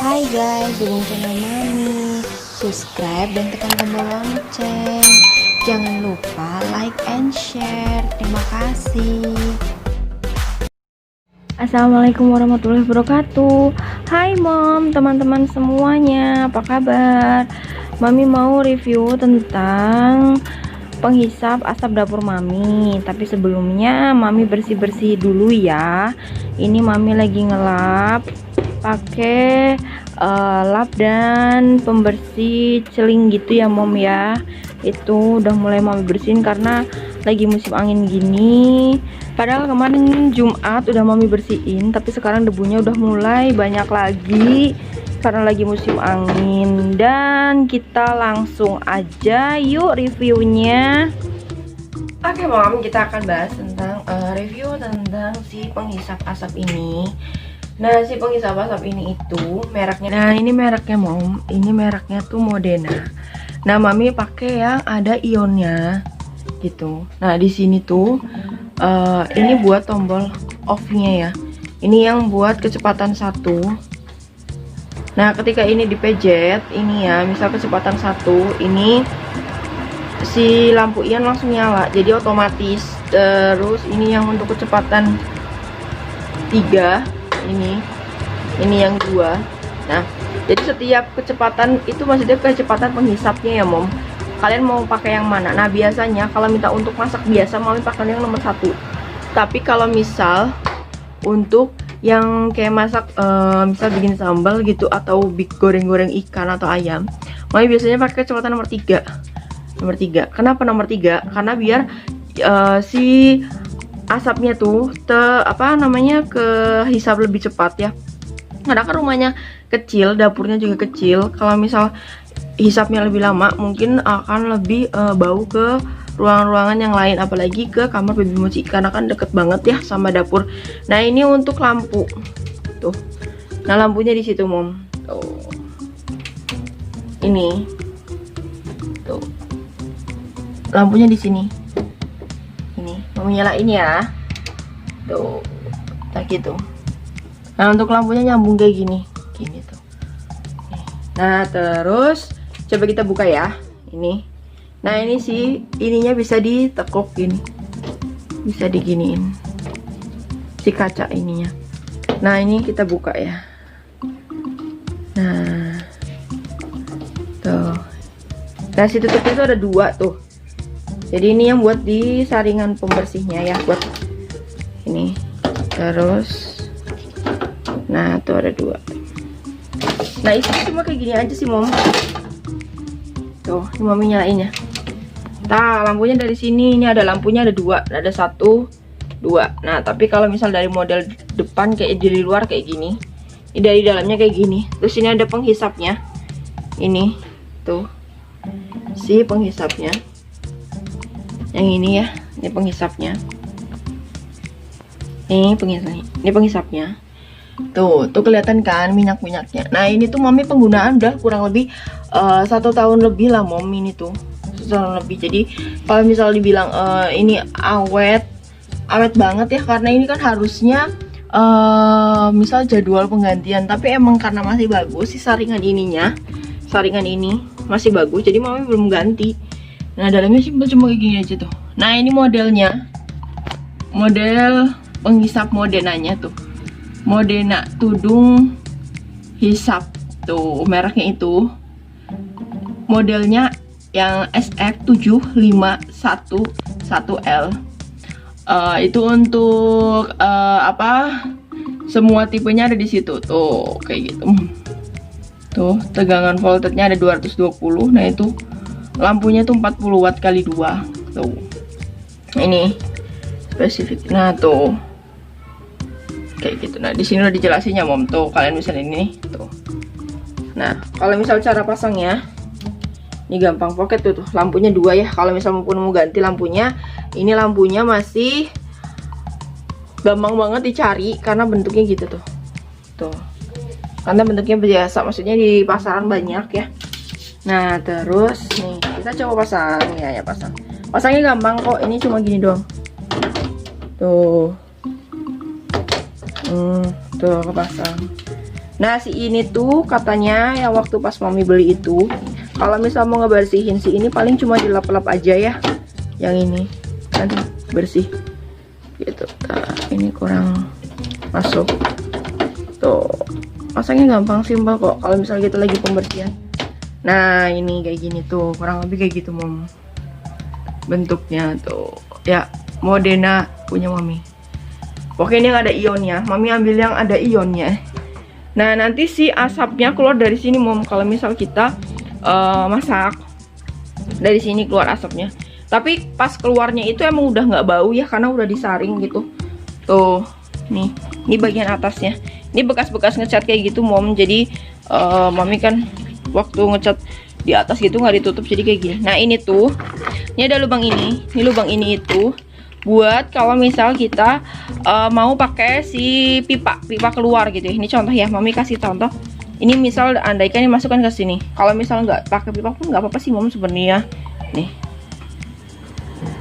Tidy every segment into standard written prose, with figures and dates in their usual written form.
Hai guys, dukung channel Mami, subscribe dan tekan tombol lonceng. Jangan lupa like and share. Terima kasih. Assalamualaikum warahmatullahi wabarakatuh. Hai mom, teman-teman semuanya, apa kabar? Mami mau review tentang penghisap asap dapur Mami. Tapi sebelumnya Mami bersih-bersih dulu ya. Ini Mami lagi ngelap pakai lap dan pembersih celing gitu ya mom ya. Itu udah mulai Mami bersihin karena lagi musim angin gini. Padahal kemarin Jumat udah Mami bersihin, tapi sekarang debunya udah mulai banyak lagi karena lagi musim angin. Dan kita langsung aja yuk reviewnya. Oke mom, kita akan bahas tentang review tentang si penghisap asap ini. Nah, si penghisap asap ini itu mereknya, nah ini mereknya mom, ini mereknya tuh Modena. Nah, Mami pakai yang ada ionnya gitu. Nah, di sini tuh ini buat tombol off-nya ya. Ini yang buat kecepatan 1. Nah, ketika ini dipejet, ini ya, misal kecepatan 1, ini si lampu ion langsung nyala, jadi otomatis. Terus ini yang untuk kecepatan 3, ini yang 2. Nah, jadi setiap kecepatan itu maksudnya kecepatan penghisapnya ya mom. Kalian mau pakai yang mana? Nah, biasanya kalau minta untuk masak biasa Mami pakai yang nomor 1. Tapi kalau misal untuk yang kayak masak misal bikin sambal gitu atau goreng-goreng ikan atau ayam, Mami biasanya pakai kecepatan nomor 3. Nomor 3. Kenapa nomor 3? Karena biar si asapnya tuh kehisap lebih cepat ya. Karena kan rumahnya kecil, dapurnya juga kecil. Kalau misal hisapnya lebih lama, mungkin akan lebih bau ke ruangan-ruangan yang lain, apalagi ke kamar baby mochi karena kan deket banget ya sama dapur. Nah, ini untuk lampu tuh. Nah, lampunya di situ mom. Tuh. Ini tuh. Lampunya di sini. Ini mau nyalain ya. Tuh. Nah, gitu. Nah, untuk lampunya nyambung kayak gini tuh. Nah, terus coba kita buka ya. Ini. Nah, ini sih ininya bisa ditekuk gini. Bisa diginiin. Si kaca ininya. Nah, ini kita buka ya. Nah. Tuh. Nah, si tutupnya itu ada 2 tuh. Jadi ini yang buat di saringan pembersihnya ya, buat ini. Terus nah, tuh ada 2. Nah, isinya cuma kayak gini aja sih mom. Tuh, ini Mami nyalain ya. Nah, lampunya dari sini, ini ada lampunya ada 2, ada 1, 2. Nah, tapi kalau misal dari model depan kayak dari luar kayak gini, ini dari dalamnya kayak gini. Terus ini ada penghisapnya. Ini tuh si penghisapnya. Yang ini ya, ini penghisapnya. Ini penghisapnya. Tuh kelihatan kan minyak-minyaknya. Nah, ini tuh Mami penggunaan udah kurang lebih 1 tahun lebih lah mom, ini tuh 1 tahun lebih. Jadi kalau misal dibilang ini awet banget ya, karena ini kan harusnya misal jadwal penggantian, tapi emang karena masih bagus sih saringan ini masih bagus, jadi Mami belum ganti. Nah, dalamnya simpel cuma kayak gini aja tuh. Nah, ini modelnya, model penghisap Modenanya tuh, Modena tudung hisap tuh, mereknya itu. Modelnya yang SF75111L. Itu untuk semua tipenya ada di situ tuh, kayak gitu. Tuh, tegangan voltage-nya ada 220. Nah, itu lampunya tuh 40 watt kali 2 tuh. Ini spesifik. Nah, tuh kayak gitu. Nah, di sini udah dijelasin ya mom, tuh kalian bisa ini tuh. Nah, kalau misal cara pasangnya ini gampang, pocket tuh lampunya 2 ya. Kalau misal mau ganti lampunya, ini lampunya masih gampang banget dicari karena bentuknya gitu tuh. Tuh. Karena bentuknya biasa, maksudnya di pasaran banyak ya. Nah, terus nih kita coba pasang ya, pasangnya gampang kok, ini cuma gini doang. Tuh. Tuh kepasang. Nah si ini tuh katanya ya waktu pas mami beli itu, kalau misal mau ngebersihin si ini paling cuma dilap-lap aja ya. Yang ini kan bersih gitu. Nah, ini kurang masuk. Tuh masaknya gampang, simpel kok kalau misal kita lagi pembersihan. Nah ini kayak gini tuh, kurang lebih kayak gitu mom bentuknya tuh ya. Modena punya mami. Oke, ini yang ada ionnya, mami ambil yang ada ionnya. Nah nanti si asapnya keluar dari sini mom, kalau misal kita masak dari sini keluar asapnya. Tapi pas keluarnya itu emang udah nggak bau ya, karena udah disaring gitu. Tuh nih, ini bagian atasnya. Ini bekas-bekas ngecat kayak gitu mom. Jadi mami kan waktu ngecat di atas gitu nggak ditutup, jadi kayak gini. Nah ini tuh, ini ada lubang ini lubang ini itu buat kalau misal kita mau pakai si pipa keluar gitu ya. Ini contoh ya, mami kasih contoh. Ini misal andaikan ini masukkan ke sini. Kalau misal nggak pakai pipa pun nggak apa-apa sih mom sebenarnya. Nih,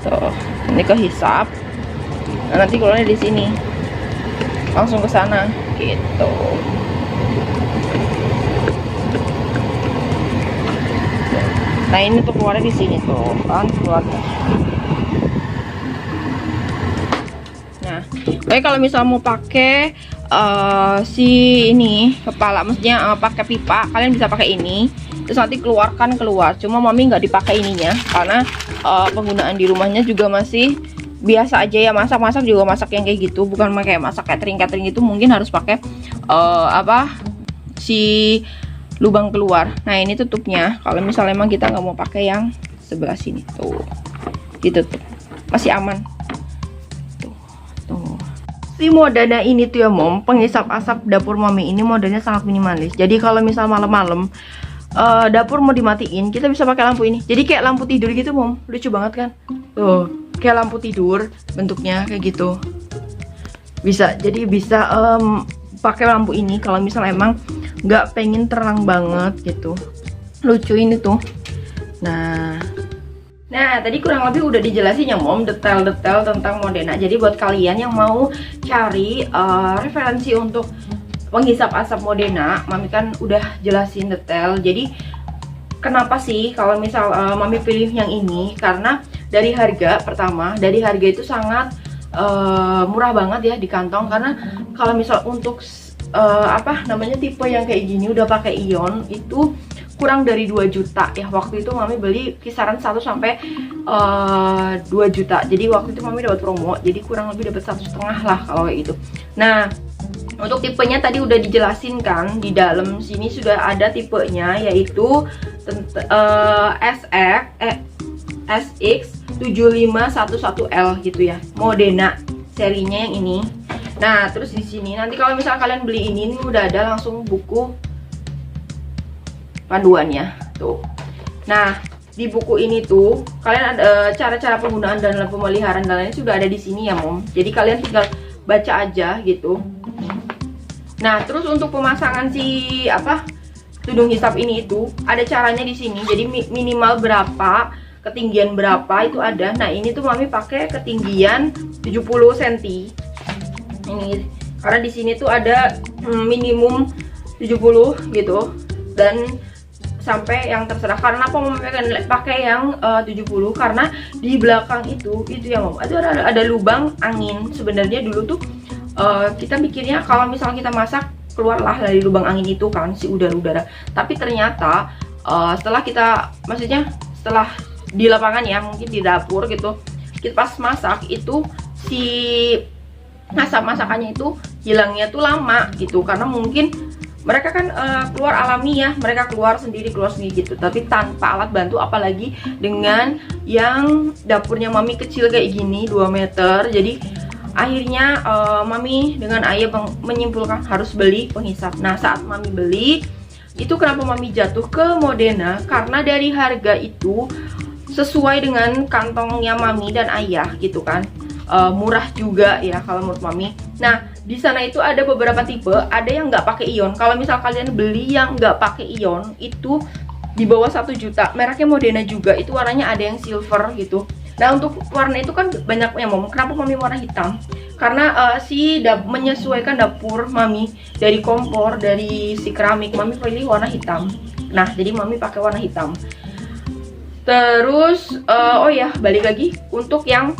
tuh, ini kehisap. Nah, nanti keluarnya di sini, langsung ke sana gitu. Nah ini tuh keluarnya di sini tuh kan keluarnya. Nah, tapi kalau misal mau pakai si ini kepala, maksudnya pakai pipa, kalian bisa pakai ini. Terus nanti keluar. Cuma mami nggak dipakai ininya karena penggunaan di rumahnya juga masih biasa aja ya. Masak juga masak yang kayak gitu, bukan kayak masak catering gitu. Mungkin harus pakai si lubang keluar. Nah ini tutupnya. Kalau misalnya emang kita nggak mau pakai yang sebelah sini tuh, ditutup, masih aman. Tuh. Si modanya ini tuh ya mom, penghisap asap dapur mami ini modanya sangat minimalis. Jadi kalau misal malam-malam dapur mau dimatiin, kita bisa pakai lampu ini. Jadi kayak lampu tidur gitu mom, lucu banget kan? Tuh, kayak lampu tidur bentuknya kayak gitu. Jadi bisa pakai lampu ini kalau misal emang nggak pengen terang banget gitu. Lucu ini tuh. Nah tadi kurang lebih udah dijelasin ya mom, detail-detail tentang Modena. Jadi buat kalian yang mau cari referensi untuk penghisap asap Modena, mami kan udah jelasin detail. Jadi kenapa sih kalau misal mami pilih yang ini, karena dari harga, pertama dari harga itu sangat murah banget ya di kantong. Karena kalau misal untuk tipe yang kayak gini udah pakai ion itu kurang dari 2 juta ya. Waktu itu mami beli kisaran 1 sampai 2 juta. Jadi waktu itu mami dapat promo, jadi kurang lebih dapat 1,5 lah kalau kayak gitu. Nah untuk tipenya tadi udah dijelasin kan, di dalam sini sudah ada tipenya, yaitu SX7511L gitu ya, Modena serinya yang ini. Nah terus di sini nanti kalau misal kalian beli ini udah ada langsung buku panduannya tuh. Nah di buku ini tuh kalian ada cara-cara penggunaan dan pemeliharaan dan lainnya sudah ada di sini ya mom. Jadi kalian tinggal baca aja gitu. Nah terus untuk pemasangan si tudung hisap ini itu ada caranya di sini. Jadi minimal berapa, ketinggian berapa itu ada. Nah ini tuh mami pakai ketinggian 70 cm. Ini karena di sini tuh ada minimum 70 gitu dan sampai yang terserah. Karena apa mami pakai yang 70? Karena di belakang itu ya mom, itu ada lubang angin. Sebenarnya dulu tuh kita mikirnya kalau misalnya kita masak keluarlah dari lubang angin itu kan si udara-udara. Tapi ternyata setelah di lapangan ya, mungkin di dapur gitu, kita pas masak itu si asap masakannya itu hilangnya tuh lama gitu. Karena mungkin mereka kan keluar alami ya, mereka keluar sendiri gitu, tapi tanpa alat bantu. Apalagi dengan yang dapurnya mami kecil kayak gini 2 meter. Jadi akhirnya mami dengan ayah menyimpulkan harus beli penghisap. Nah saat mami beli itu, kenapa mami jatuh ke Modena, karena dari harga itu sesuai dengan kantongnya mami dan ayah gitu kan. Murah juga ya kalau menurut mami. Nah di sana itu ada beberapa tipe, ada yang nggak pakai ion. Kalau misal kalian beli yang nggak pakai ion itu di bawah 1 juta, mereknya Modena juga, itu warnanya ada yang silver gitu. Nah untuk warna itu kan banyaknya mom. Kenapa mami warna hitam? karena menyesuaikan dapur mami dari kompor, dari si keramik, mami pilih warna hitam. Nah, jadi mami pakai warna hitam. Terus oh ya, balik lagi untuk yang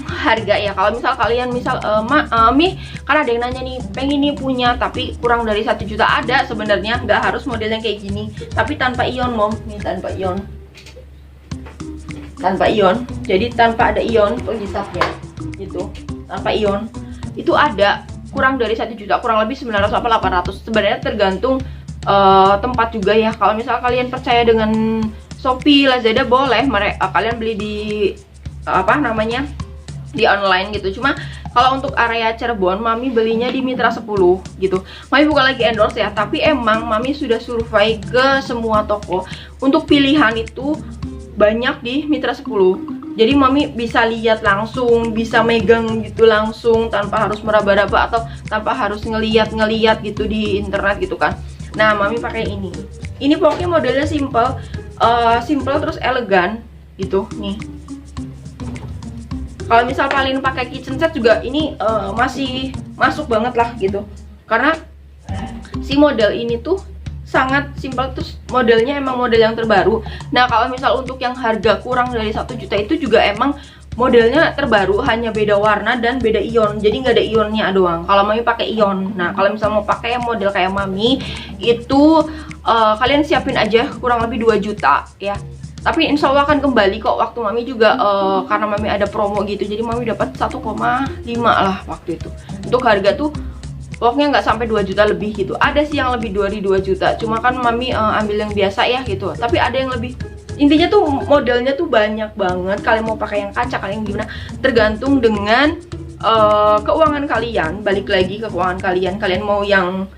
harga ya. Kalau misal kalian Mi, kan ada yang nanya nih, pengen nih punya tapi kurang dari 1 juta. Ada sebenarnya, nggak harus modelnya kayak gini, tapi tanpa ion mom. Nih tanpa ion, jadi tanpa ada ion penghisapnya gitu, tanpa ion. Itu ada kurang dari 1 juta, kurang lebih 900 apa 800. Sebenarnya tergantung tempat juga ya. Kalau misal kalian percaya dengan Shopee, Lazada, boleh kalian beli di di online gitu. Cuma kalau untuk area Cirebon, mami belinya di Mitra 10 gitu. Mami bukan lagi endorse ya, tapi emang mami sudah survei ke semua toko. Untuk pilihan itu banyak di Mitra 10. Jadi mami bisa lihat langsung, bisa megang gitu langsung tanpa harus meraba-raba atau tanpa harus ngeliat gitu di internet gitu kan. Nah, mami pakai ini. Ini pokoknya modelnya simple terus elegan gitu nih. Kalau misal kalian pakai kitchen set juga ini masih masuk banget lah gitu. Karena si model ini tuh sangat simpel, terus modelnya emang model yang terbaru. Nah, kalau misal untuk yang harga kurang dari 1 juta itu juga emang modelnya terbaru, hanya beda warna dan beda ion. Jadi nggak ada ionnya doang. Kalau mami pakai ion. Nah, kalau misal mau pakai model kayak mami itu kalian siapin aja kurang lebih 2 juta ya. Tapi insya Allah akan kembali kok. Waktu mami juga karena mami ada promo gitu, jadi mami dapat 1,5 lah waktu itu. Untuk harga tuh pokoknya nggak sampai 2 juta lebih gitu. Ada sih yang lebih dari 2 juta, cuma kan mami ambil yang biasa ya gitu. Tapi ada yang lebih. Intinya tuh modelnya tuh banyak banget. Kalian mau pakai yang kaca, kalian gimana, tergantung dengan keuangan kalian. Balik lagi ke keuangan kalian. Kalian mau yang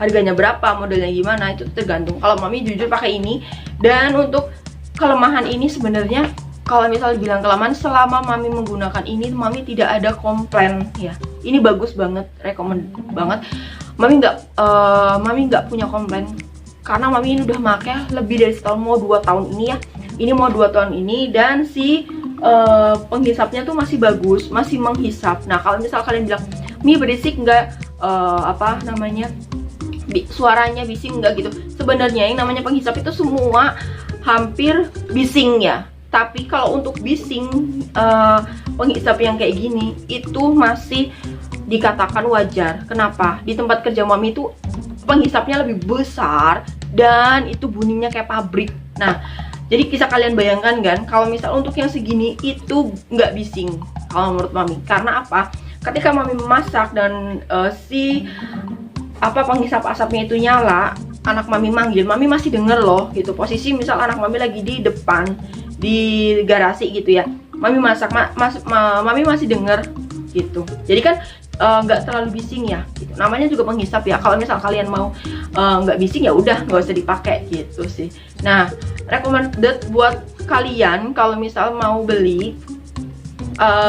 harganya berapa, modelnya gimana, itu tergantung. Kalau mami jujur pakai ini. Dan untuk kelemahan ini sebenarnya, kalau misal bilang kelemahan, selama mami menggunakan ini, mami tidak ada komplain ya. Ini bagus banget, recommend banget. Mami nggak punya komplain karena mami ini udah pakai lebih dari setahun, mau 2 tahun ini ya. Ini mau 2 tahun ini, dan si penghisapnya tuh masih bagus, masih menghisap. Nah, kalau misal kalian bilang, Mi berisik nggak, suaranya bising nggak gitu, sebenarnya yang namanya penghisap itu semua hampir bising ya. Tapi kalau untuk bising penghisap yang kayak gini itu masih dikatakan wajar. Kenapa? Di tempat kerja mami itu penghisapnya lebih besar dan itu bunyinya kayak pabrik. Nah, jadi bisa kalian bayangkan kan, kalau misal untuk yang segini itu nggak bising kalau menurut mami. Karena apa? Ketika mami memasak dan penghisap asapnya itu nyala, anak mami manggil, mami masih denger loh gitu. Posisi misal anak mami lagi di depan di garasi gitu ya, mami masak, mami masih denger gitu. Jadi kan nggak terlalu bising ya gitu. Namanya juga penghisap ya. Kalau misal kalian mau nggak bising ya udah nggak usah dipakai gitu sih. Nah, recommended buat kalian kalau misal mau beli.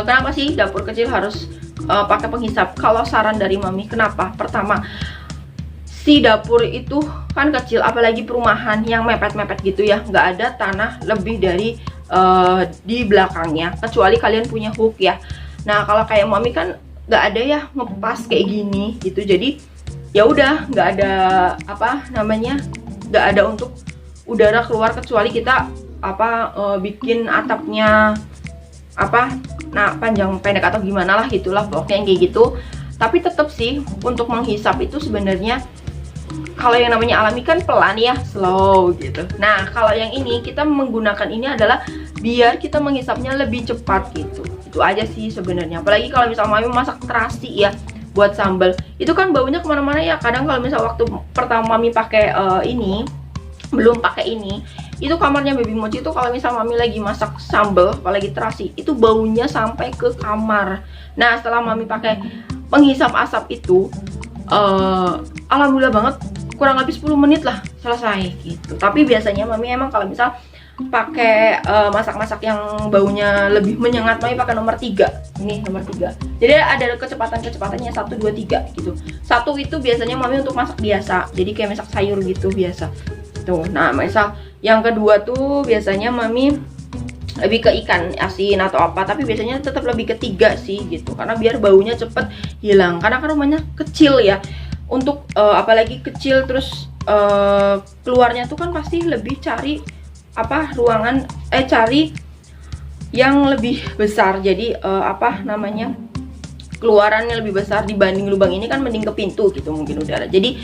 Kenapa sih dapur kecil harus pakai penghisap? Kalau saran dari mami, kenapa? Pertama, si dapur itu kan kecil, apalagi perumahan yang mepet-mepet gitu ya, nggak ada tanah lebih dari di belakangnya, kecuali kalian punya hook ya. Nah, kalau kayak mami kan nggak ada ya ngepas kayak gini gitu, jadi ya udah nggak ada nggak ada untuk udara keluar, kecuali kita bikin atapnya panjang pendek atau gimana lah gitulah, pokoknya kayak gitu. Tapi tetap sih untuk menghisap itu sebenarnya kalau yang namanya alami kan pelan ya, slow gitu. Nah, kalau yang ini kita menggunakan ini adalah biar kita menghisapnya lebih cepat gitu. Itu aja sih sebenarnya. Apalagi kalau misal mami masak terasi ya buat sambal, itu kan baunya kemana-mana ya. Kadang kalau misal waktu pertama mami pakai belum pakai ini, itu kamarnya baby mochi itu kalau misal mami lagi masak sambal, apalagi terasi, itu baunya sampai ke kamar. Nah, setelah mami pakai penghisap asap itu, alhamdulillah banget, kurang lebih 10 menit lah selesai gitu. Tapi biasanya mami emang kalau misal pakai masak-masak yang baunya lebih menyengat, mami pakai nomor 3. Ini nomor 3. Jadi ada kecepatannya 1, 2, 3 gitu. 1 itu biasanya mami untuk masak biasa, jadi kayak masak sayur gitu biasa tuh. Nah, misal yang kedua tuh biasanya mami lebih ke ikan asin atau apa, tapi biasanya tetap lebih ke 3 sih gitu, karena biar baunya cepet hilang, karena kan rumahnya kecil ya. Untuk apalagi kecil terus keluarnya tuh kan pasti lebih cari apa ruangan cari yang lebih besar, jadi apa namanya, keluarannya lebih besar dibanding lubang ini kan, mending ke pintu gitu mungkin udara. Jadi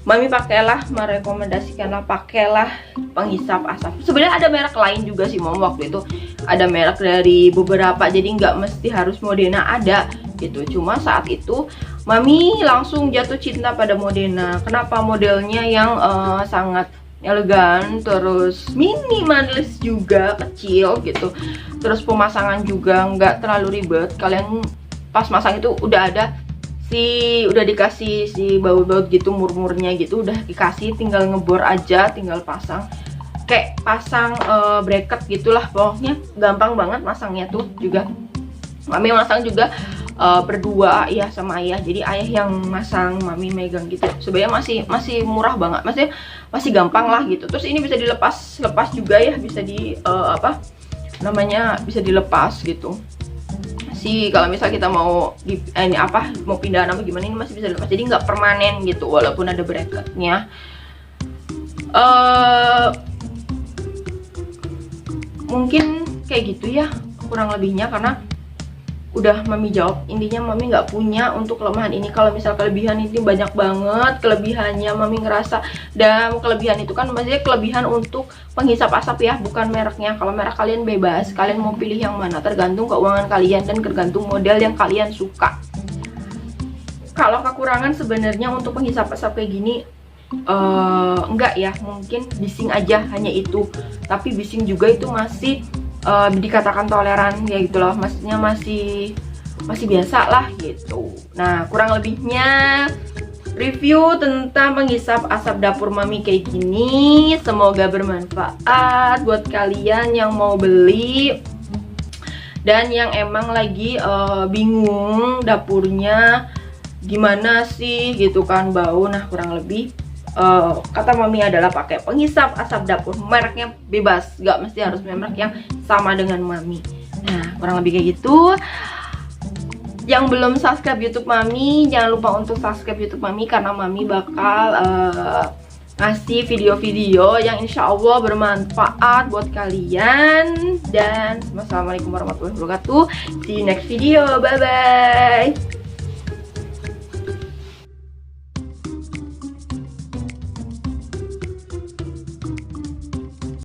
Mami merekomendasikanlah pakailah penghisap asap. Sebenarnya ada merek lain juga sih Mom, waktu itu ada merek dari beberapa, jadi nggak mesti harus Modena ada gitu. Cuma saat itu Mami langsung jatuh cinta pada Modena. Kenapa? Modelnya yang sangat elegan, terus minimalis juga, kecil gitu. Terus pemasangan juga nggak terlalu ribet. Kalian pas masang itu udah ada udah dikasih si baut-baut gitu, murmurnya gitu, udah dikasih, tinggal ngebor aja, tinggal pasang kayak pasang bracket gitulah, pokoknya gampang banget masangnya tuh. Juga Mami masang juga berdua ya sama ayah, jadi ayah yang masang, Mami megang gitu. Sebenarnya masih murah banget, masih gampang lah gitu. Terus ini bisa lepas juga ya, bisa di apa namanya, bisa dilepas gitu sih. Kalau misal kita mau ini apa, mau pindahan apa gimana, ini masih bisa dilepas, jadi nggak permanen gitu walaupun ada bracketnya. Mungkin kayak gitu ya kurang lebihnya, karena udah Mami jawab. Intinya Mami nggak punya untuk kelemahan ini. Kalau misal kelebihan ini banyak banget kelebihannya, Mami ngerasa. Dan kelebihan itu kan maksudnya kelebihan untuk penghisap asap ya, bukan mereknya. Kalau merek kalian bebas, kalian mau pilih yang mana tergantung keuangan kalian dan tergantung model yang kalian suka. Kalau kekurangan sebenarnya untuk penghisap asap kayak gini enggak ya, mungkin bising aja, hanya itu. Tapi bising juga itu masih dikatakan toleran ya gitu loh, maksudnya masih biasa lah gitu. Nah, kurang lebihnya review tentang penghisap asap dapur Mami kayak gini. Semoga bermanfaat buat kalian yang mau beli dan yang emang lagi bingung dapurnya gimana sih gitu kan, bau. Nah, kurang lebih kata Mami adalah pakai penghisap asap dapur, mereknya bebas, gak mesti harus merek yang sama dengan Mami. Nah, kurang lebih kayak gitu. Yang belum subscribe YouTube Mami, jangan lupa untuk subscribe YouTube Mami, karena Mami bakal ngasih video-video yang insya Allah bermanfaat buat kalian. Dan wassalamualaikum warahmatullahi wabarakatuh. See you next video, bye bye.